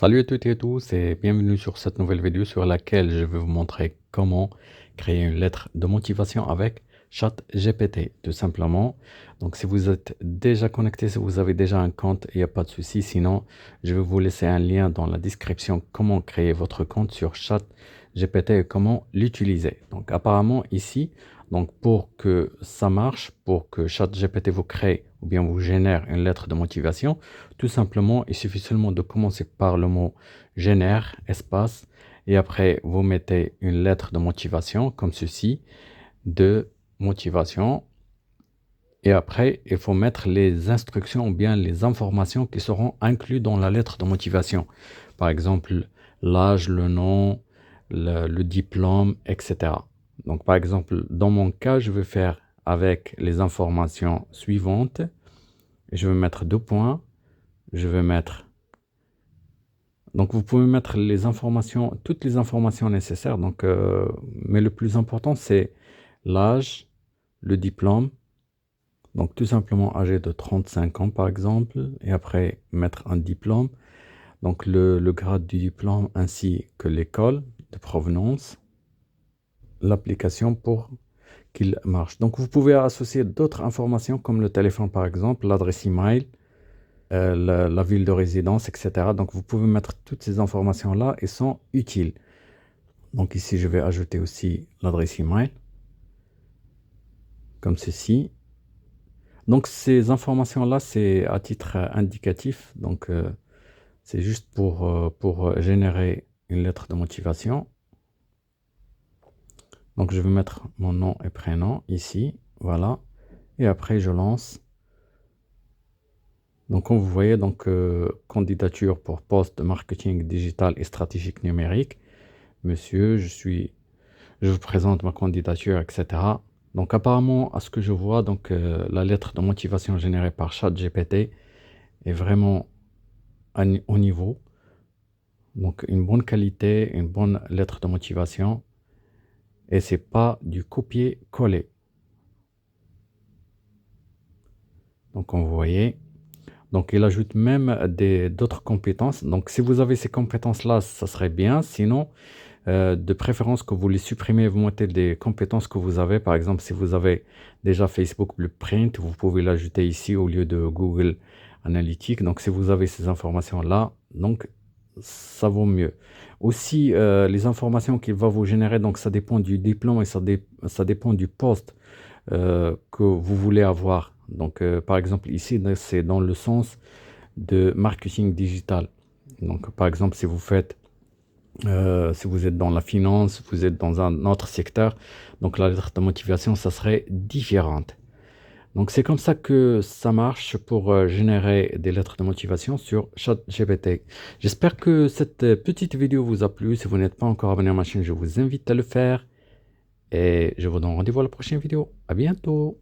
Salut à toutes et à tous et bienvenue sur cette nouvelle vidéo sur laquelle je vais vous montrer comment créer une lettre de motivation avec ChatGPT, tout simplement. Donc si vous êtes déjà connecté, si vous avez déjà un compte, il n'y a pas de souci. Sinon, je vais vous laisser un lien dans la description comment créer votre compte sur ChatGPT et comment l'utiliser. Donc apparemment ici, donc pour que ça marche, pour que ChatGPT vous crée ou bien vous génère une lettre de motivation, tout simplement, il suffit seulement de commencer par le mot génère, espace, et après vous mettez une lettre de motivation comme ceci, de motivation, et après il faut mettre les instructions ou bien les informations qui seront incluses dans la lettre de motivation. Par exemple, l'âge, le nom, le diplôme, etc. Donc par exemple, dans mon cas, je vais faire avec les informations suivantes. Je vais mettre deux points. Je vais mettre. Donc, vous pouvez mettre les informations, toutes les informations nécessaires. Donc, mais le plus important, c'est l'âge, le diplôme. Donc, tout simplement âgé de 35 ans, par exemple. Et après, mettre un diplôme. Donc, le grade du diplôme ainsi que l'école de provenance. L'application pour qu'il marche. Donc, vous pouvez associer d'autres informations comme le téléphone, par exemple, l'adresse email. La ville de résidence, etc. Donc, vous pouvez mettre toutes ces informations-là et sont utiles. Donc, ici, je vais ajouter aussi l'adresse email, comme ceci. Donc, ces informations-là, c'est à titre indicatif. Donc, c'est juste pour générer une lettre de motivation. Donc, je vais mettre mon nom et prénom ici. Voilà. Et après, je lance. Donc, comme vous voyez, donc, candidature pour poste de marketing digital et stratégique numérique. Monsieur, je vous présente ma candidature, etc. Donc, apparemment, à ce que je vois, donc, la lettre de motivation générée par ChatGPT est vraiment au niveau. Donc, une bonne qualité, une bonne lettre de motivation. Et c'est pas du copier-coller. Donc, comme vous voyez. Donc, il ajoute même d'autres compétences. Donc, si vous avez ces compétences-là, ça serait bien. Sinon, de préférence que vous les supprimez, vous mettez des compétences que vous avez. Par exemple, si vous avez déjà Facebook Blueprint, vous pouvez l'ajouter ici au lieu de Google Analytics. Donc, si vous avez ces informations-là, donc ça vaut mieux. Aussi, les informations qu'il va vous générer, donc ça dépend du diplôme et ça dépend du poste que vous voulez avoir. Donc, par exemple, ici, c'est dans le sens de marketing digital. Donc, par exemple, si vous êtes dans la finance, vous êtes dans un autre secteur, donc la lettre de motivation, ça serait différente. Donc c'est comme ça que ça marche pour générer des lettres de motivation sur ChatGPT. J'espère que cette petite vidéo vous a plu. Si vous n'êtes pas encore abonné à ma chaîne, je vous invite à le faire. Et je vous donne rendez-vous à la prochaine vidéo. À bientôt.